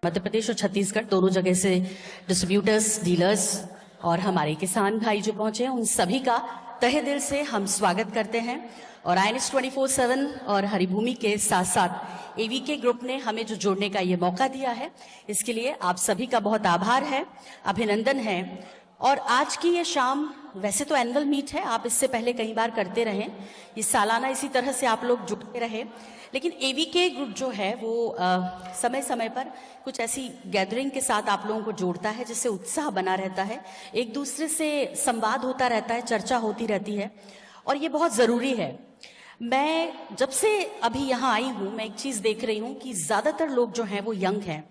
मध्य प्रदेश और छत्तीसगढ़ दोनों जगह से डिस्ट्रीब्यूटर्स, डीलर्स और हमारे किसान भाई जो पहुंचे हैं, उन सभी का तहे दिल से हम स्वागत करते हैं। और INS 24/7 और हरिभूमि के साथ साथ AVK ग्रुप ने हमें जो जोड़ने का ये मौका दिया है, इसके लिए आप सभी का बहुत आभार है, अभिनंदन है। और आज की ये शाम वैसे तो एनुअल मीट है, आप इससे पहले कई बार करते रहे, ये सालाना इसी तरह से आप लोग जुड़ते रहे, लेकिन AVK ग्रुप जो है वो समय समय पर कुछ ऐसी गैदरिंग के साथ आप लोगों को जोड़ता है जिससे उत्साह बना रहता है, एक दूसरे से संवाद होता रहता है, चर्चा होती रहती है और ये बहुत ज़रूरी है। मैं जब से अभी यहाँ आई हूँ, मैं एक चीज़ देख रही हूँ कि ज़्यादातर लोग जो हैं वो यंग हैं।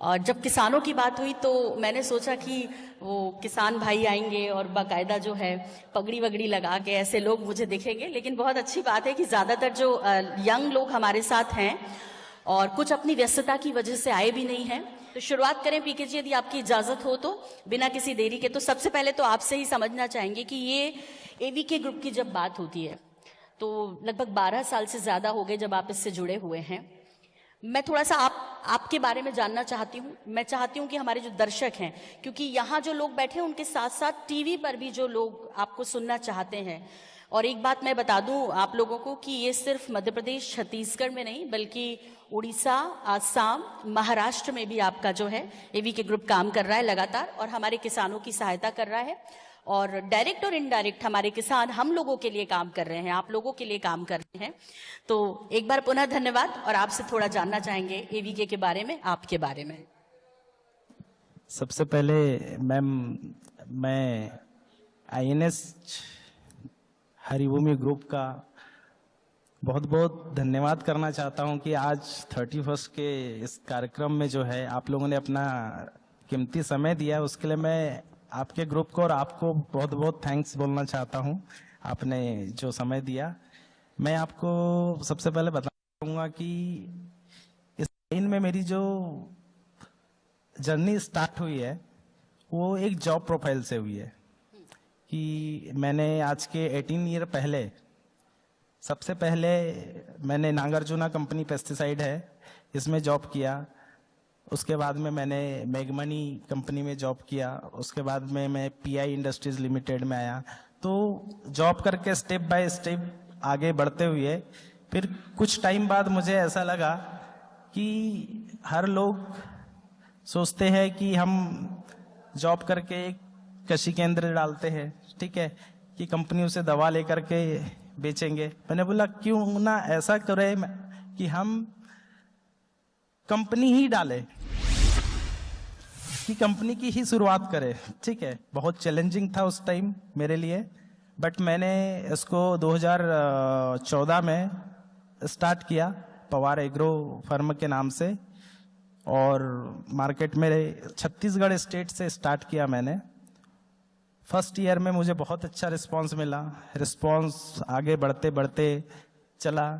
और जब किसानों की बात हुई तो मैंने सोचा कि वो किसान भाई आएंगे और बाकायदा जो है पगड़ी वगड़ी लगा के ऐसे लोग मुझे दिखेंगे, लेकिन बहुत अच्छी बात है कि ज़्यादातर जो यंग लोग हमारे साथ हैं और कुछ अपनी व्यस्तता की वजह से आए भी नहीं हैं। तो शुरुआत करें पीके जी, यदि आपकी इजाज़त हो तो, बिना किसी देरी के। तो सबसे पहले तो आपसे ही समझना चाहेंगे कि ये AVK ग्रुप की जब बात होती है तो लगभग 12 साल से ज़्यादा हो गए जब आप इससे जुड़े हुए हैं। मैं थोड़ा सा आपके बारे में जानना चाहती हूँ। मैं चाहती हूँ कि हमारे जो दर्शक हैं, क्योंकि यहाँ जो लोग बैठे हैं उनके साथ साथ टीवी पर भी जो लोग आपको सुनना चाहते हैं। और एक बात मैं बता दूँ आप लोगों को कि ये सिर्फ मध्य प्रदेश छत्तीसगढ़ में नहीं, बल्कि उड़ीसा, आसाम, महाराष्ट्र में भी आपका जो है AVK ग्रुप काम कर रहा है लगातार और हमारे किसानों की सहायता कर रहा है। और डायरेक्ट और इनडायरेक्ट हमारे किसान हम लोगों के लिए काम कर रहे हैं, आप लोगों के लिए काम कर रहे हैं। तो एक बार पुनः धन्यवाद। और आपसे थोड़ा जानना चाहेंगे AVK के बारे में, आपके बारे में। सबसे पहले मैम, मैं INS हरिभूमि ग्रुप का बहुत बहुत धन्यवाद करना चाहता हूं कि आज 31 के इस कार्यक्रम में जो है आप लोगों ने अपना कीमती समय दिया, उसके लिए मैं आपके ग्रुप को और आपको बहुत बहुत थैंक्स बोलना चाहता हूं, आपने जो समय दिया। मैं आपको सबसे पहले बताना चाहूँगा कि इस लाइन में मेरी जो जर्नी स्टार्ट हुई है वो एक जॉब प्रोफाइल से हुई है कि मैंने आज के 18 ईयर पहले, सबसे पहले मैंने नागार्जुना कंपनी पेस्टिसाइड है इसमें जॉब किया। उसके बाद में मैंने मैगमनी कंपनी में जॉब किया। उसके बाद में मैं PI इंडस्ट्रीज लिमिटेड में आया। तो जॉब करके स्टेप बाय स्टेप आगे बढ़ते हुए फिर कुछ टाइम बाद मुझे ऐसा लगा कि हर लोग सोचते हैं कि हम जॉब करके एक कृषि केंद्र डालते हैं, ठीक है, कि कंपनी उसे दवा लेकर के बेचेंगे। मैंने बोला क्यों ना ऐसा करें कि हम कंपनी ही डाले, कि कंपनी की ही शुरुआत करें। ठीक है, बहुत चैलेंजिंग था उस टाइम मेरे लिए, बट मैंने इसको 2014 में स्टार्ट किया पवार एग्रो फर्म के नाम से। और मार्केट में छत्तीसगढ़ स्टेट से स्टार्ट किया मैंने। फर्स्ट ईयर में मुझे बहुत अच्छा रिस्पांस मिला। रिस्पांस आगे बढ़ते बढ़ते चला।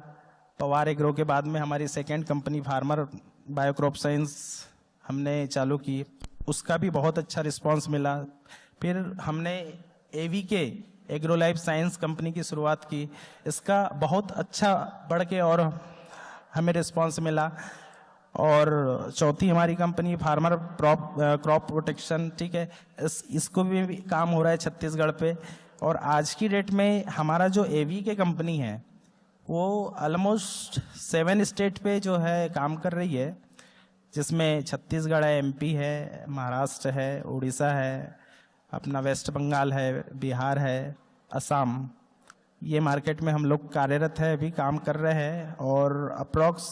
पवार एग्रो के बाद में हमारी सेकेंड कंपनी फार्मर बायोक्रॉप साइंस हमने चालू की, उसका भी बहुत अच्छा रिस्पांस मिला। फिर हमने AVK agro life science company की शुरुआत की, इसका बहुत अच्छा बढ़ के और हमें रिस्पांस मिला। और चौथी हमारी कंपनी फार्मर क्रॉप प्रोटेक्शन, ठीक है, इसको भी काम हो रहा है छत्तीसगढ़ पे। और आज की डेट में हमारा जो AVK कंपनी है वो ऑलमोस्ट 7 स्टेट पे जो है काम कर रही है, जिसमें छत्तीसगढ़ है, MP है, महाराष्ट्र है, उड़ीसा है, अपना वेस्ट बंगाल है, बिहार है, असम। ये मार्केट में हम लोग कार्यरत है, अभी काम कर रहे हैं। और अप्रॉक्स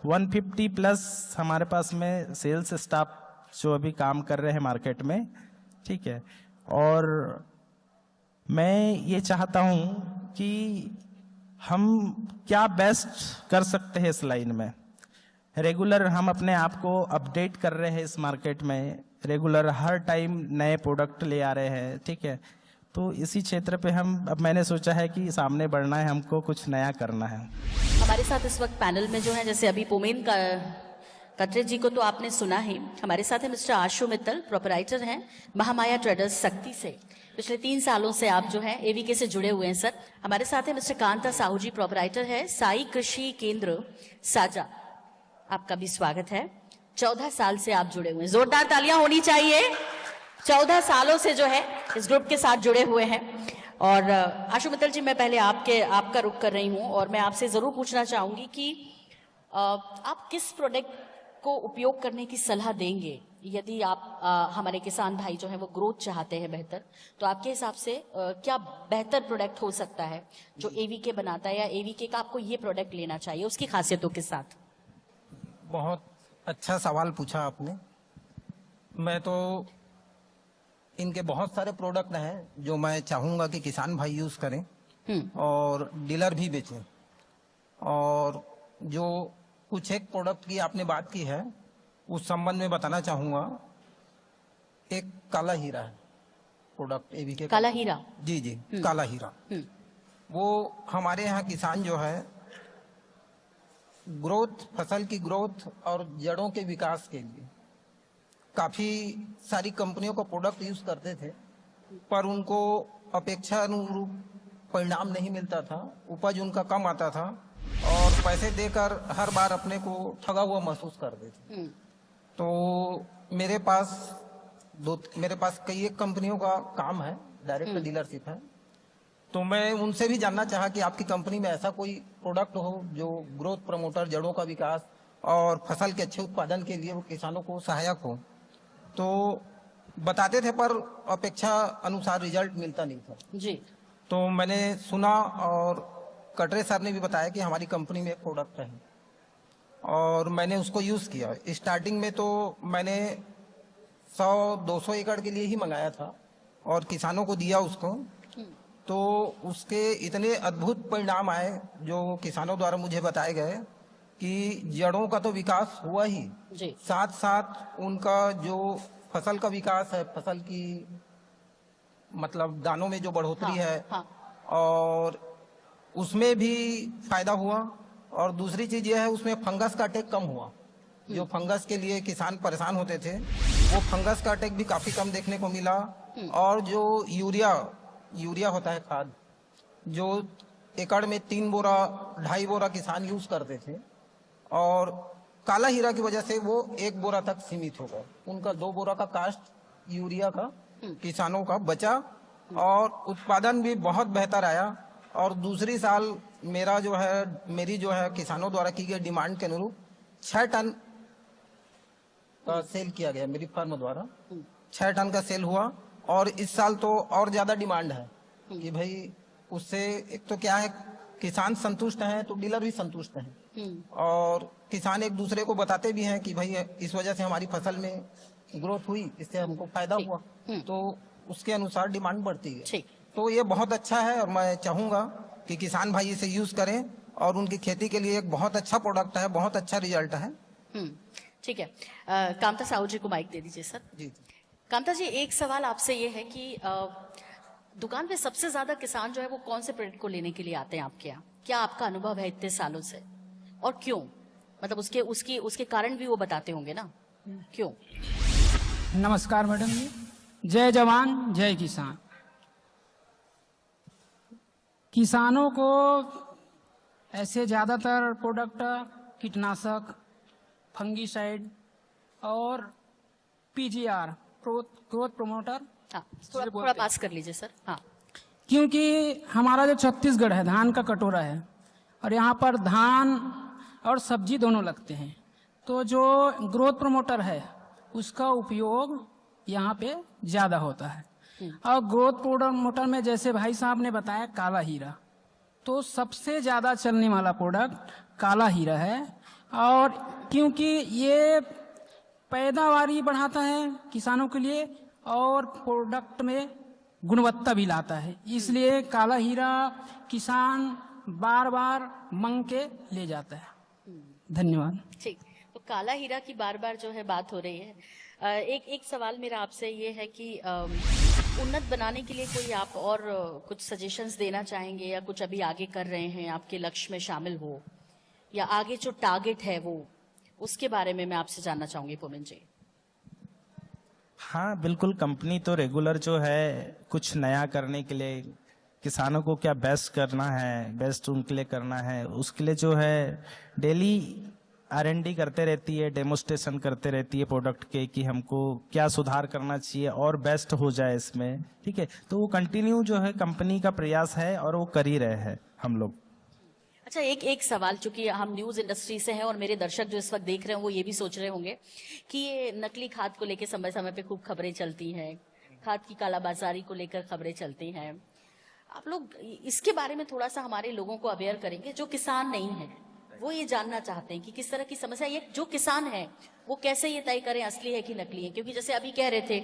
150 प्लस हमारे पास में सेल्स स्टाफ जो अभी काम कर रहे हैं मार्केट में, ठीक है। और मैं ये चाहता हूँ कि हम क्या बेस्ट कर सकते हैं इस लाइन में। रेगुलर हम अपने आप को अपडेट कर रहे हैं इस मार्केट में, रेगुलर हर टाइम नए प्रोडक्ट ले आ रहे हैं, ठीक है। तो इसी क्षेत्र पे अब मैंने सोचा है कि सामने बढ़ना है, हमको कुछ नया करना है। हमारे साथ इस वक्त पैनल में जो है, जैसे अभी पोमेन कटरे जी को तो आपने सुना ही, हमारे साथ है मिस्टर आशु मित्तल, प्रोपराइटर हैं महामाया ट्रेडर्स शक्ति से। पिछले 3 सालों से आप जो है AVK से जुड़े हुए हैं सर। हमारे साथ है मिस्टर कांता साहू जी, प्रोपराइटर है साई कृषि केंद्र साजा, आपका भी स्वागत है। 14 साल से आप जुड़े हुए हैं, जोरदार तालियां होनी चाहिए। 14 सालों से जो है इस ग्रुप के साथ जुड़े हुए हैं। और आशु मित्तल जी, मैं पहले आपका रुख कर रही हूं और मैं आपसे जरूर पूछना चाहूंगी कि आप किस प्रोडक्ट को उपयोग करने की सलाह देंगे यदि आप हमारे किसान भाई जो है वो ग्रोथ चाहते हैं बेहतर, तो आपके हिसाब से क्या बेहतर प्रोडक्ट हो सकता है जो एवीके बनाता है, या एवीके का आपको ये प्रोडक्ट लेना चाहिए उसकी खासियतों के साथ? बहुत अच्छा सवाल पूछा आपने। मैं तो इनके बहुत सारे प्रोडक्ट हैं जो मैं चाहूंगा कि किसान भाई यूज करें और डीलर भी बेचें। और जो कुछ एक प्रोडक्ट की आपने बात की है उस संबंध में बताना चाहूंगा। एक काला हीरा है प्रोडक्ट एवीके। काला हीरा? जी जी, काला हीरा। वो हमारे यहाँ किसान जो है ग्रोथ, फसल की ग्रोथ और जड़ों के विकास के लिए काफी सारी कंपनियों का प्रोडक्ट यूज करते थे, पर उनको अपेक्षा अनुरूप परिणाम नहीं मिलता था, उपज उनका कम आता था और पैसे देकर हर बार अपने को ठगा हुआ महसूस करते थे। तो मेरे पास कई एक कंपनियों का काम है, डायरेक्ट डीलरशिप है। तो मैं उनसे भी जानना चाहा कि आपकी कंपनी में ऐसा कोई प्रोडक्ट हो जो ग्रोथ प्रमोटर, जड़ों का विकास और फसल के अच्छे उत्पादन के लिए वो किसानों को सहायक हो। तो बताते थे पर अपेक्षा अनुसार रिजल्ट मिलता नहीं था जी। तो मैंने सुना और कटरे सर ने भी बताया कि हमारी कंपनी में एक प्रोडक्ट है और मैंने उसको यूज किया। स्टार्टिंग में तो मैंने 100-200 एकड़ के लिए ही मंगाया था और किसानों को दिया उसको। तो उसके इतने अद्भुत परिणाम आए जो किसानों द्वारा मुझे बताए गए कि जड़ों का तो विकास हुआ ही जी, साथ साथ उनका जो फसल का विकास है, फसल की मतलब दानों में जो बढ़ोतरी है और उसमें भी फायदा हुआ। और दूसरी चीज यह है उसमें फंगस का अटैक कम हुआ। जो फंगस के लिए किसान परेशान होते थे वो फंगस का अटैक भी काफी कम देखने को मिला। और जो यूरिया होता है खाद, जो एकड़ में 3 बोरा 2.5 बोरा किसान यूज करते थे और काला हीरा की वजह से वो 1 बोरा तक सीमित हो गए। उनका 2 बोरा का कास्ट यूरिया का किसानों का बचा और उत्पादन भी बहुत बेहतर आया। और दूसरी साल मेरी जो है किसानों द्वारा की गई डिमांड के अनुरूप 6 टन का सेल किया गया मेरी फर्म द्वारा। 6 टन का सेल हुआ और इस साल तो और ज्यादा डिमांड है कि भाई उससे एक तो क्या है, किसान संतुष्ट हैं तो डीलर भी संतुष्ट हैं और किसान एक दूसरे को बताते भी हैं कि भाई इस वजह से हमारी फसल में ग्रोथ हुई, इससे हमको फायदा हुआ। तो उसके अनुसार डिमांड बढ़ती है। तो ये बहुत अच्छा है और मैं चाहूंगा कि किसान भाई इसे यूज करें और उनकी खेती के लिए एक बहुत अच्छा प्रोडक्ट है, बहुत अच्छा रिजल्ट है। ठीक है। कामता साहू जी को माइक दे दीजिए सर। जी कामता जी, एक सवाल आपसे ये है कि दुकान पे सबसे ज्यादा किसान जो है वो कौन से प्रोडक्ट को लेने के लिए आते हैं आपके यहाँ? क्या आपका अनुभव है इतने सालों से, और क्यों? मतलब उसके कारण भी वो बताते होंगे ना, क्यों? नमस्कार मैडम जी, जय जवान जय किसान। किसानों को ऐसे ज़्यादातर प्रोडक्ट कीटनाशक, फंगीसाइड और पीजीआर ग्रोथ प्रमोटर, हाँ, थोड़ा पास कर लीजिए सर। हाँ, क्योंकि हमारा जो छत्तीसगढ़ है धान का कटोरा है और यहाँ पर धान और सब्जी दोनों लगते हैं, तो जो ग्रोथ प्रमोटर है उसका उपयोग यहाँ पे ज़्यादा होता है। और ग्रोथ प्रमोटर में जैसे भाई साहब ने बताया काला हीरा, तो सबसे ज़्यादा चलने वाला प्रोडक्ट काला हीरा है। और क्योंकि ये पैदावारी बढ़ाता है किसानों के लिए और प्रोडक्ट में गुणवत्ता भी लाता है, इसलिए काला हीरा किसान बार बार मांग के ले जाता है। धन्यवाद। ठीक। तो काला हीरा की बार बार जो है बात हो रही है। एक सवाल मेरा आपसे ये है कि उन्नत बनाने के लिए कोई आप और कुछ सजेशंस देना चाहेंगे, या कुछ अभी आगे कर रहे हैं आपके लक्ष्य में शामिल हो, या आगे जो टारगेट है वो, उसके बारे में मैं आपसे जानना चाहूंगी पुमिन जी। हाँ बिल्कुल, कंपनी तो रेगुलर जो है कुछ नया करने के लिए, किसानों को क्या बेस्ट करना है, बेस्ट उनके लिए करना है, उसके लिए जो है डेली R&D करते रहती है, डेमोस्ट्रेशन करते रहती है प्रोडक्ट के कि हमको क्या सुधार करना चाहिए और बेस्ट हो जाए इसमें, ठीक है। तो वो कंटिन्यू जो है कंपनी का प्रयास है और वो कर ही रहे हैं हम लोग। अच्छा, एक सवाल, चूंकि हम न्यूज इंडस्ट्री से हैं और मेरे दर्शक जो इस वक्त देख रहे हैं वो ये भी सोच रहे होंगे कि ये नकली खाद को लेकर समय समय पे खूब खबरें चलती हैं, खाद की कालाबाजारी को लेकर खबरें चलती हैं। आप लोग इसके बारे में थोड़ा सा हमारे लोगों को अवेयर करेंगे जो किसान नहीं है, वो ये जानना चाहते हैं कि किस तरह की समस्या, ये जो किसान है वो कैसे ये तय करें असली है कि नकली है। क्योंकि जैसे अभी कह रहे थे,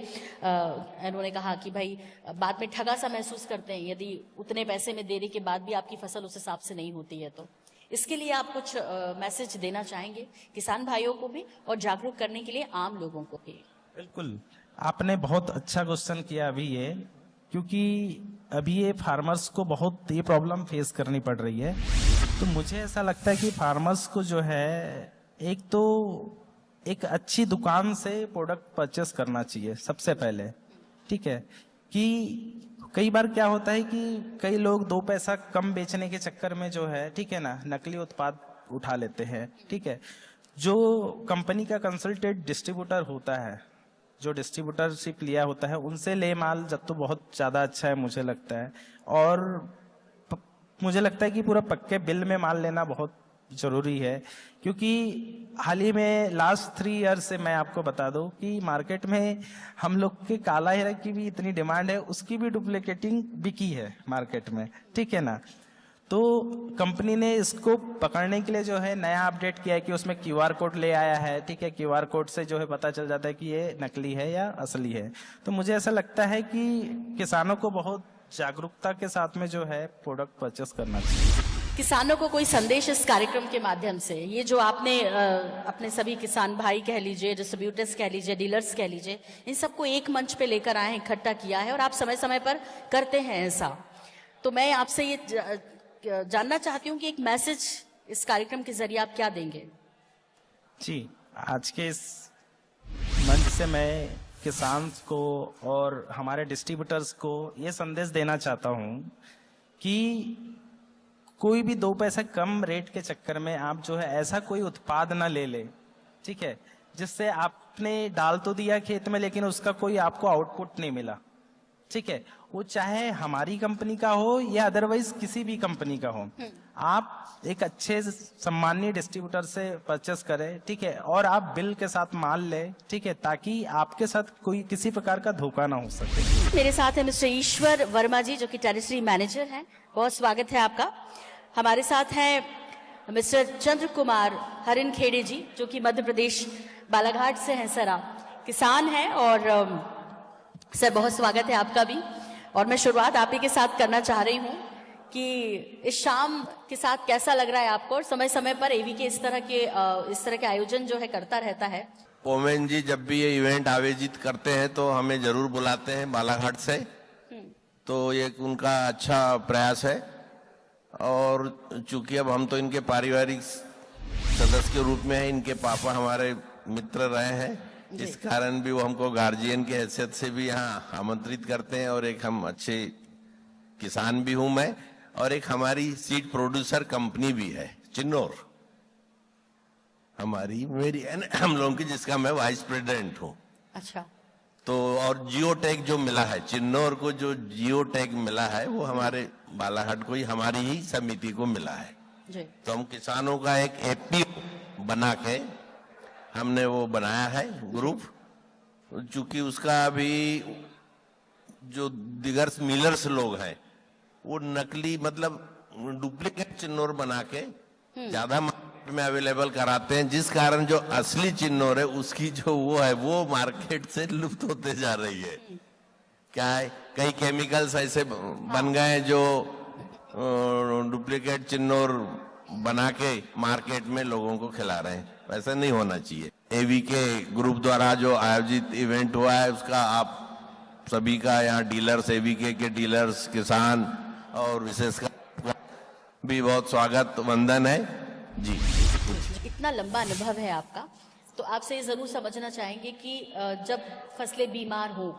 इन्होंने कहा कि भाई बाद में ठगा सा महसूस करते हैं यदि उतने पैसे में देने के बाद भी आपकी फसल उस हिसाब से नहीं होती है। तो इसके लिए आप कुछ मैसेज देना चाहेंगे किसान भाइयों को भी और जागरूक करने के लिए आम लोगों को भी? बिल्कुल, आपने बहुत अच्छा क्वेश्चन किया अभी ये, क्योंकि अभी ये फार्मर्स को बहुत ये प्रॉब्लम फेस करनी पड़ रही है। तो मुझे ऐसा लगता है कि फार्मर्स को जो है एक तो एक अच्छी दुकान से प्रोडक्ट परचेस करना चाहिए सबसे पहले, ठीक है। कि कई बार क्या होता है कि कई लोग 2 पैसा कम बेचने के चक्कर में जो है, ठीक है ना, नकली उत्पाद उठा लेते हैं, ठीक है। जो कंपनी का कंसल्टेंट डिस्ट्रीब्यूटर होता है, जो डिस्ट्रीब्यूटरशिप लिया होता है, उनसे ले माल जब तो बहुत ज़्यादा अच्छा है मुझे लगता है। और मुझे लगता है कि पूरा पक्के बिल में माल लेना बहुत ज़रूरी है, क्योंकि हाल ही में लास्ट 3 ईयर से मैं आपको बता दूं कि मार्केट में हम लोग के काला हीरा की भी इतनी डिमांड है, उसकी भी डुप्लीकेटिंग बिकी है मार्केट में, ठीक है ना। तो कंपनी ने इसको पकड़ने के लिए जो है नया अपडेट किया है कि उसमें QR कोड ले आया है, ठीक है। QR कोड से जो है पता चल जाता है कि ये नकली है या असली है। तो मुझे ऐसा लगता है कि किसानों को बहुत जागरूकता के साथ में जो है प्रोडक्ट परचेस करना चाहिए। किसानों को कोई संदेश इस कार्यक्रम के माध्यम से, ये जो आपने अपने सभी किसान भाई कह लीजिए, डिस्ट्रीब्यूटर्स कह लीजिए, डीलर्स कह लीजिए, इन सबको एक मंच पे लेकर आए हैं, इकट्ठा किया है और आप समय समय पर करते हैं ऐसा, तो मैं आपसे ये जानना चाहती हूँ कि एक मैसेज इस कार्यक्रम के जरिए आप क्या देंगे? जी, आज के इस मंच से मैं किसान को और हमारे डिस्ट्रीब्यूटर्स को ये संदेश देना चाहता हूँ कि कोई भी 2 पैसा कम रेट के चक्कर में आप जो है ऐसा कोई उत्पाद ना ले ले, ठीक है, जिससे आपने डाल तो दिया खेत में लेकिन उसका कोई आपको आउटपुट नहीं मिला, ठीक है। वो चाहे हमारी कंपनी का हो या अदरवाइज किसी भी कंपनी का हो, आप एक अच्छे सम्मानीय डिस्ट्रीब्यूटर से परचेस करें, ठीक है, और आप बिल के साथ माल लें, ठीक है, ताकि आपके साथ कोई किसी प्रकार का धोखा ना हो सके। मेरे साथ है मिस्टर ईश्वर वर्मा जी, जो कि टेरिटरी मैनेजर हैं, बहुत स्वागत है आपका। हमारे साथ हैं मिस्टर चंद्र कुमार हरिनखेड़े जी, जो कि मध्य प्रदेश बालाघाट से हैं। सर, आप किसान हैं और सर बहुत स्वागत है आपका भी। और मैं शुरुआत आप ही के साथ करना चाह रही हूँ कि इस शाम के साथ कैसा लग रहा है आपको, और समय समय पर एवीके इस तरह के आयोजन जो है करता रहता है। ओमेन जी जब भी ये इवेंट आयोजित करते हैं तो हमें जरूर बुलाते हैं बालाघाट से, तो ये उनका अच्छा प्रयास है। और चूंकि अब हम तो इनके पारिवारिक सदस्य के रूप में हैं, इनके पापा हमारे मित्र रहे हैं, इस कारण भी वो हमको गार्जियन की हैसियत से भी यहाँ आमंत्रित करते हैं। और एक हम अच्छे किसान भी हूं मैं, और एक हमारी सीड प्रोड्यूसर कंपनी भी है चिन्नौर हमारी, मेरी हम लोगों की, जिसका मैं वाइस प्रेसिडेंट हूँ। अच्छा। तो और जियो टैग जो मिला है चिन्नौर को, जो जियो टैग मिला है वो हमारे बालाघाट को ही, हमारी ही समिति को मिला है जी। तो हम किसानों का एक एपी बना के हमने वो बनाया है ग्रुप। चूंकि उसका अभी जो दिगर्स मिलर्स लोग हैं वो नकली मतलब डुप्लीकेट चिन्नौर बना के ज्यादा मार्केट में अवेलेबल कराते हैं, जिस कारण जो असली चिन्नौर है उसकी जो वो है वो मार्केट से लुप्त होते जा रही है। क्या है, कई केमिकल्स ऐसे बन गए जो डुप्लीकेट चिन्नौर बना के मार्केट में लोगों को खिला रहे हैं। ऐसा नहीं होना चाहिए। एवीके ग्रुप द्वारा जो आयोजित इवेंट हुआ है उसका आप सभी का यहाँ डीलर्स, एवीके के डीलर्स, किसान और विशेषकर भी बहुत स्वागत वंदन है जी। इतना लंबा अनुभव है आपका, तो आपसे ये जरूर समझना चाहेंगे कि जब फसलें बीमार हो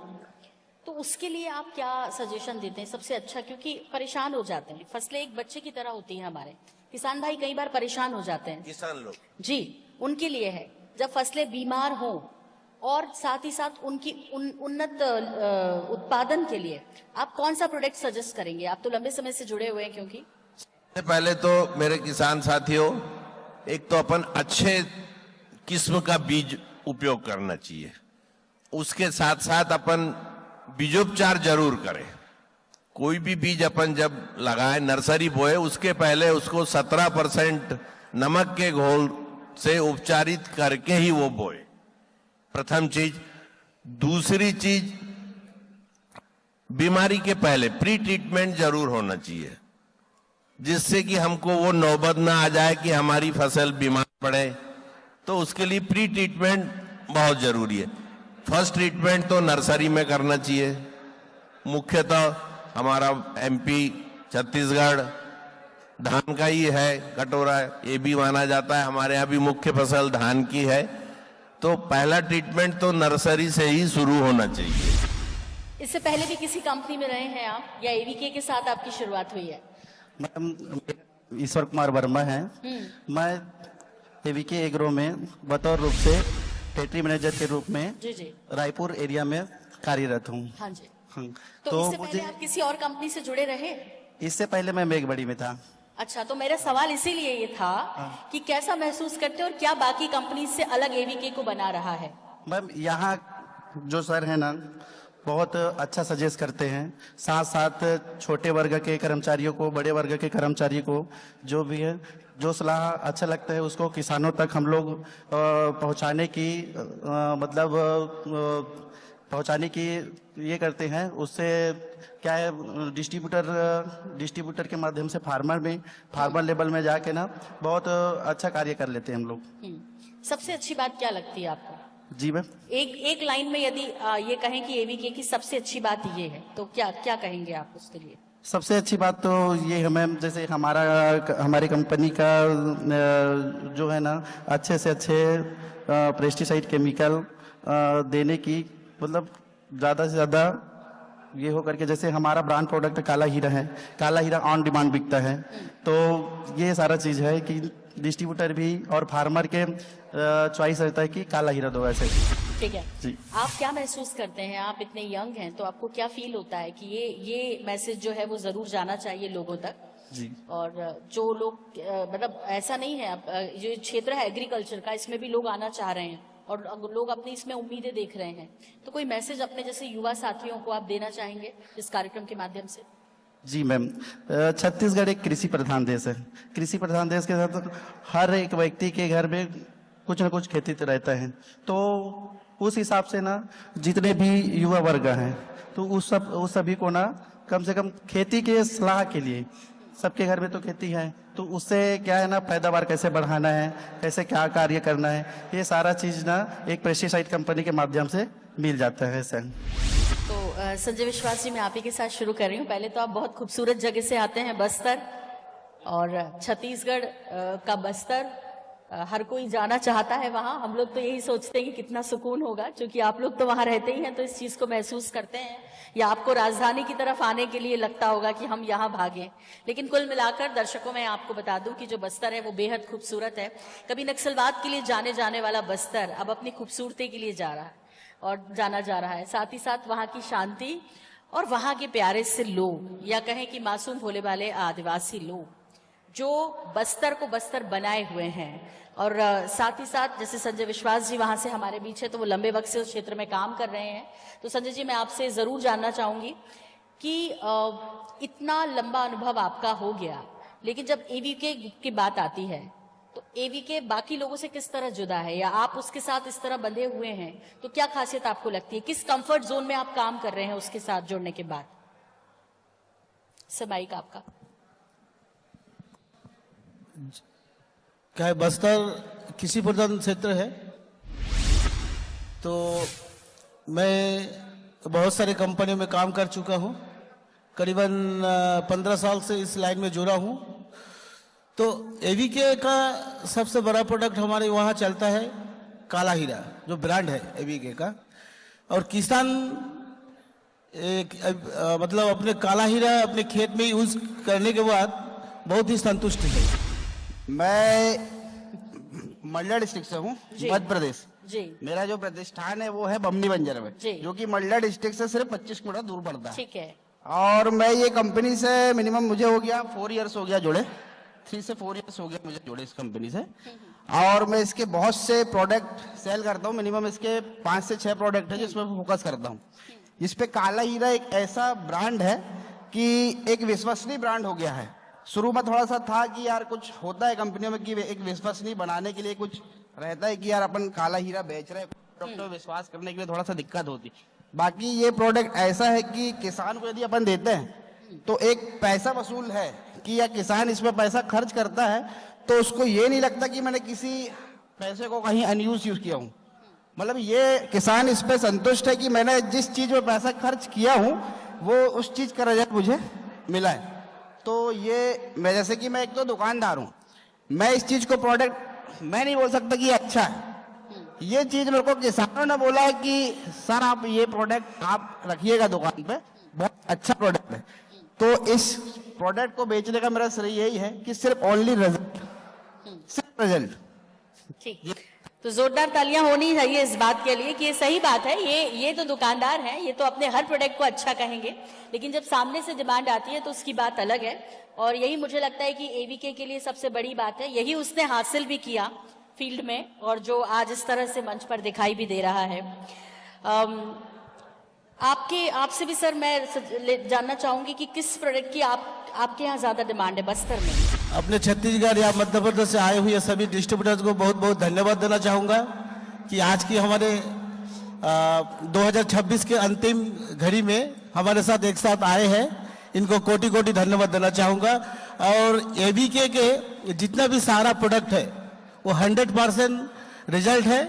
तो तो उसके लिए आप क्या सजेशन देते हैं सबसे अच्छा, क्योंकि परेशान हो जाते हैं, फसलें एक बच्चे की तरह होती हैं, हमारे किसान भाई कई बार परेशान हो जाते हैं किसान लोग जी, उनके लिए है जब फसलें बीमार हो और साथ ही साथ उनकी उन्नत उत्पादन के लिए आप कौन सा प्रोडक्ट सजेस्ट करेंगे? आप तो लंबे समय से जुड़े हुए हैं, क्योंकि सबसे पहले तो मेरे किसान साथियों, एक तो अपन अच्छे किस्म का बीज उपयोग करना चाहिए, उसके साथ साथ अपन बीजोपचार जरूर करें। कोई भी बीज अपन जब लगाए, नर्सरी बोए, उसके पहले उसको 17% नमक के घोल से उपचारित करके ही वो बोए, प्रथम चीज। दूसरी चीज, बीमारी के पहले प्री ट्रीटमेंट जरूर होना चाहिए, जिससे कि हमको वो नौबत ना आ जाए कि हमारी फसल बीमार पड़े। तो उसके लिए प्री ट्रीटमेंट बहुत जरूरी है। फर्स्ट ट्रीटमेंट तो नर्सरी में करना चाहिए। मुख्यतः हमारा एमपी छत्तीसगढ़ धान का ही है, कटोरा ये भी माना जाता है, हमारे यहाँ भी मुख्य फसल धान की है। तो पहला ट्रीटमेंट तो नर्सरी से ही शुरू होना चाहिए। इससे पहले भी किसी कंपनी में रहे हैं आप, या एवीके के साथ आपकी शुरुआत हुई है? मैडम ईश्वर कुमार वर्मा है। मैं एवीके एग्रो में बतौर रूप से टेरिटरी मैनेजर के रूप में जी जी, रायपुर एरिया में कार्यरत हूँ। हाँ जी। हाँ, तो इससे पहले आप किसी और कंपनी से जुड़े रहे? इससे पहले मैं मेघबड़ी में था। अच्छा, तो मेरा सवाल इसीलिए ये था कि कैसा महसूस करते हो और क्या बाकी कंपनी से अलग एवीके को बना रहा है? मैम यहाँ जो सर है ना, बहुत अच्छा सजेस्ट करते हैं, साथ साथ छोटे वर्ग के कर्मचारियों को, बड़े वर्ग के कर्मचारियों को, जो भी है, जो सलाह अच्छा लगता है उसको किसानों तक हम लोग पहुंचाने की पहुंचाने की ये करते हैं। उससे क्या है, डिस्ट्रीब्यूटर के माध्यम से फार्मर लेवल में जाके ना बहुत अच्छा कार्य कर लेते हैं हम लोग। सबसे अच्छी बात क्या लगती है आपको? जी मैम, एक लाइन में यदि ये कहें कि एवीके की सबसे अच्छी बात ये है, तो क्या क्या कहेंगे आप उसके लिए? सबसे अच्छी बात तो ये है मैम, जैसे हमारी कंपनी का जो है ना, अच्छे से अच्छे पेस्टिसाइड केमिकल देने की, मतलब ज़्यादा से ज़्यादा ये हो करके, जैसे हमारा ब्रांड प्रोडक्ट काला हीरा है, काला हीरा ऑन डिमांड बिकता है। तो ये सारा चीज़ है कि डिस्ट्रीब्यूटर भी और फार्मर के चॉइस रहता है कि काला हीरा दो, ऐसे। ठीक है जी। आप क्या महसूस करते हैं? आप इतने यंग हैं, तो आपको क्या फील होता है कि ये मैसेज जो है वो जरूर जाना चाहिए लोगों तक? जी। और जो लोग मतलब ऐसा नहीं है, अब जो क्षेत्र है एग्रीकल्चर का, इसमें भी लोग आना चाह रहे हैं और लोग अपनी इसमें उम्मीदें देख रहे हैं, तो कोई मैसेज अपने जैसे युवा साथियों को आप देना चाहेंगे इस कार्यक्रम के माध्यम से? जी मैम, छत्तीसगढ़ एक कृषि प्रधान देश है। कृषि प्रधान देश के साथ हर एक व्यक्ति के घर में कुछ न कुछ खेती तो रहता है। तो उस हिसाब से ना, जितने भी युवा वर्ग हैं, तो उस सभी को ना कम से कम खेती के सलाह के लिए, सबके घर में तो खेती है, तो उससे क्या है ना, पैदावार कैसे बढ़ाना है, कैसे क्या कार्य करना है, ये सारा चीज ना एक पेस्टिसाइड कंपनी के माध्यम से मिल जाता है सर। तो संजय विश्वास जी, मैं आप ही के साथ शुरू कर रही हूँ। पहले तो आप बहुत खूबसूरत जगह से आते हैं, बस्तर, और छत्तीसगढ़ का बस्तर हर कोई जाना चाहता है वहाँ। हम लोग तो यही सोचते हैं कि कितना सुकून होगा, क्योंकि आप लोग तो वहाँ रहते ही हैं, तो इस चीज़ को महसूस करते हैं। या आपको राजधानी की तरफ आने के लिए लगता होगा कि हम यहाँ भागें। लेकिन कुल मिलाकर दर्शकों, मैं आपको बता दूं कि जो बस्तर है वो बेहद खूबसूरत है। कभी नक्सलवाद के लिए जाने वाला बस्तर अब अपनी खूबसूरती के लिए जा रहा है और जाना जा रहा है। साथ ही साथ वहाँ की शांति और वहाँ के प्यारे से लोग, या कहें कि मासूम भोले वाले आदिवासी लोग, जो बस्तर को बस्तर बनाए हुए हैं। और साथ ही साथ जैसे संजय विश्वास जी वहाँ से हमारे बीच है, तो वो लंबे वक्त से उस क्षेत्र में काम कर रहे हैं। तो संजय जी, मैं आपसे ज़रूर जानना चाहूँगी कि इतना लंबा अनुभव आपका हो गया, लेकिन जब एवीके की बात आती है तो एवीके बाकी लोगों से किस तरह जुदा है, या आप उसके साथ इस तरह बंधे हुए हैं, तो क्या खासियत आपको लगती है? किस कंफर्ट जोन में आप काम कर रहे हैं उसके साथ जुड़ने के बाद? समाइक आपका क्या है, बस्तर कृषि प्रधान क्षेत्र है, तो मैं बहुत सारे कंपनियों में काम कर चुका हूँ। करीबन 15 साल से इस लाइन में जुड़ा हूँ। तो एवीके का सबसे बड़ा प्रोडक्ट हमारे वहाँ चलता है काला हीरा, जो ब्रांड है एवीके का। और किसान मतलब अपने काला हीरा अपने खेत में यूज करने के बाद बहुत ही संतुष्ट है। मैं मंडला डिस्ट्रिक्ट से हूँ, जी। मध्य प्रदेश। जी मेरा जो प्रतिष्ठान है वो है बमनी बंजर में, जी। जो कि मंडला डिस्ट्रिक्ट से सिर्फ 25 किलोमीटर दूर पड़ता है। ठीक है। और मैं ये कंपनी से मिनिमम मुझे हो गया 4 इयर्स हो गया जुड़े, 3 से 4 इयर्स हो गया मुझे जुड़े इस कंपनी से। और मैं इसके बहुत से प्रोडक्ट सेल करता हूँ, मिनिमम इसके 5 से 6 प्रोडक्ट है जिसमें फोकस करता हूँ। इस पे काला हीरा एक ऐसा ब्रांड है कि एक विश्वसनीय ब्रांड हो गया है। शुरू में थोड़ा सा था कि यार कुछ होता है कंपनियों में कि एक विश्वसनीय बनाने के लिए कुछ रहता है कि यार अपन काला हीरा बेच रहे हैं, प्रोडक्ट पे विश्वास करने के लिए थोड़ा सा दिक्कत होती। बाकी ये प्रोडक्ट ऐसा है कि किसान को यदि अपन देते हैं तो एक पैसा वसूल है कि या किसान इसमें पैसा खर्च करता है तो उसको ये नहीं लगता कि मैंने किसी पैसे को कहीं अनयूज यूज किया हूँ। मतलब ये किसान इस पे संतुष्ट है कि मैंने जिस चीज में पैसा खर्च किया हूँ वो उस चीज का रिजल्ट मुझे मिला है। तो ये मैं जैसे कि मैं एक तो दुकानदार हूँ, मैं इस चीज को प्रोडक्ट मैं नहीं बोल सकता कि अच्छा है। ये चीज मेरे को किसानों ने बोला है कि सर आप ये प्रोडक्ट आप रखिएगा दुकान पे, बहुत अच्छा प्रोडक्ट है। तो इस प्रोडक्ट को बेचने का मेरा श्रेय यही है कि सिर्फ ओनली रिजल्ट, सिर्फ रिजल्ट। ठीक, तो जोरदार तालियां होनी चाहिए इस बात के लिए कि ये सही बात है। ये तो दुकानदार हैं, ये तो अपने हर प्रोडक्ट को अच्छा कहेंगे, लेकिन जब सामने से डिमांड आती है तो उसकी बात अलग है। और यही मुझे लगता है कि एवीके के लिए सबसे बड़ी बात है, यही उसने हासिल भी किया फील्ड में, और जो आज इस तरह से मंच पर दिखाई भी दे रहा है। आपसे भी सर मैं जानना चाहूंगी कि किस प्रोडक्ट की आपके यहाँ ज्यादा डिमांड है बस्तर में? अपने छत्तीसगढ़ या मध्य प्रदेश से आए हुए सभी डिस्ट्रीब्यूटर्स को बहुत बहुत धन्यवाद देना चाहूँगा कि आज की हमारे 2026 के अंतिम घड़ी में हमारे साथ एक साथ आए हैं। इनको कोटि कोटि धन्यवाद देना चाहूँगा। और एवीके के जितना भी सारा प्रोडक्ट है वो 100% रिजल्ट है,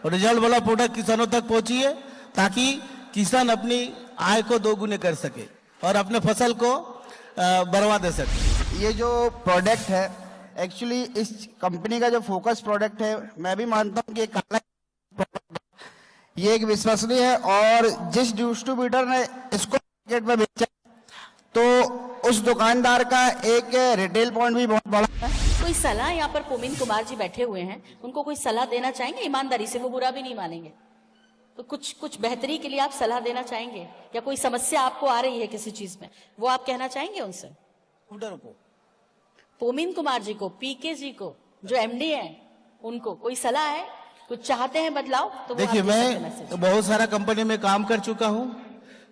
और रिजल्ट वाला प्रोडक्ट किसानों तक पहुँचिए ताकि किसान अपनी आय को दोगुने कर सके और अपने फसल को बढ़वा दे सके। ये जो प्रोडक्ट है एक्चुअली इस कंपनी का जो फोकस प्रोडक्ट है, मैं भी मानता हूँ कि ये काला ये एक विश्वसनीय है। और जिस डिस्ट्रीब्यूटर ने इसको मार्केट में बेचा तो उस दुकानदार का एक रिटेल पॉइंट भी बहुत बड़ा है। कोई सलाह, यहाँ पर पोमिन कुमार जी बैठे हुए हैं, उनको कोई सलाह देना चाहेंगे? ईमानदारी से, वो बुरा भी नहीं मानेंगे, तो कुछ बेहतरी के लिए आप सलाह देना चाहेंगे, या कोई समस्या आपको आ रही है किसी चीज में, वो आप कहना चाहेंगे उनसे? पोमिन कुमार जी को, पीके जी को, जो एमडी हैं, उनको कोई सलाह है? कुछ चाहते हैं बदलाव? तो देखिए, मैं बहुत सारा कंपनी में काम कर चुका हूँ।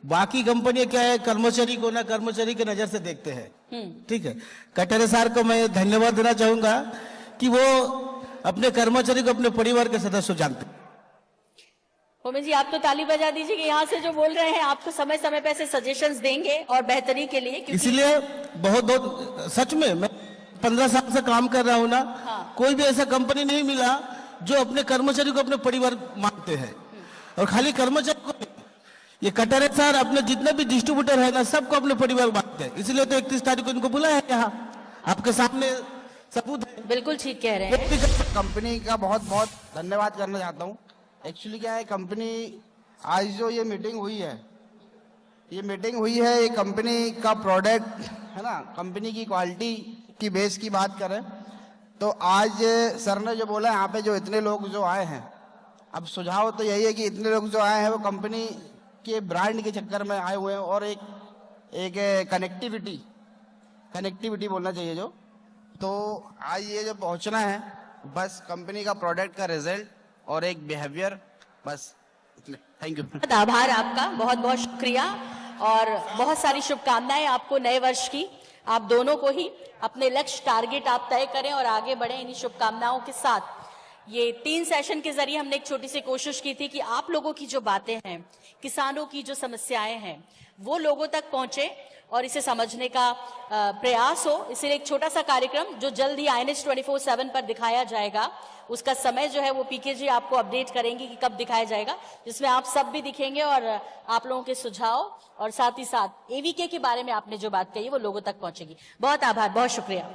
बाकी कंपनी क्या है, कर्मचारी को ना कर्मचारी की नजर से देखते हैं। ठीक है, कटरे सर को मैं धन्यवाद देना चाहूंगा कि वो अपने कर्मचारी को अपने परिवार के सदस्य जानते हैं। पोमिन जी, आप तो ताली बजा दीजिए कि यहाँ से जो बोल रहे हैं आपको समय समय पे ऐसे सजेशंस देंगे और बेहतरी के लिए, इसलिए बहुत सच में मैं 15 साल से काम कर रहा हूँ ना। हाँ। कोई भी ऐसा कंपनी नहीं मिला जो अपने कर्मचारी को अपने परिवार मानते हैं। और खाली कर्मचारी को, ये कटरे सर अपने जितने भी डिस्ट्रीब्यूटर है ना, सबको अपने परिवार मानते हैं। इसलिए तो 31 तारीख को इनको बुलाया है यहाँ, आपके सामने सबूत है। बिल्कुल ठीक कह रहे हैं। कंपनी का बहुत बहुत धन्यवाद करना चाहता हूँ। एक्चुअली क्या है, कंपनी आज जो ये मीटिंग हुई है, ये कंपनी का प्रोडक्ट है ना, कंपनी की क्वालिटी की बेस की बात करें तो आज सर ने जो बोला यहाँ पे जो इतने लोग जो आए हैं, अब सुझाव तो यही है कि इतने लोग जो आए हैं वो कंपनी के ब्रांड के चक्कर में आए हुए हैं, और एक कनेक्टिविटी बोलना चाहिए जो। तो आज ये जो पहुंचना है, बस कंपनी का प्रोडक्ट का रिजल्ट और एक बिहेवियर, बस। Thank you. आभार आपका, बहुत बहुत शुक्रिया, और बहुत सारी शुभकामनाएं आपको नए वर्ष की। आप दोनों को ही अपने लक्ष्य, टारगेट आप तय करें और आगे बढ़ें इन्हीं शुभकामनाओं के साथ। ये 3 सेशन के जरिए हमने एक छोटी सी कोशिश की थी कि आप लोगों की जो बातें हैं, किसानों की जो समस्याएं हैं, वो लोगों तक पहुंचे और इसे समझने का प्रयास हो। इसलिए एक छोटा सा कार्यक्रम जो जल्द ही INS 24/7 पर दिखाया जाएगा, उसका समय जो है वो पीके जी आपको अपडेट करेंगे कि कब दिखाया जाएगा, जिसमें आप सब भी दिखेंगे और आप लोगों के सुझाव और साथ ही साथ एवीके के बारे में आपने जो बात कही वो लोगों तक पहुंचेगी। बहुत आभार, बहुत शुक्रिया।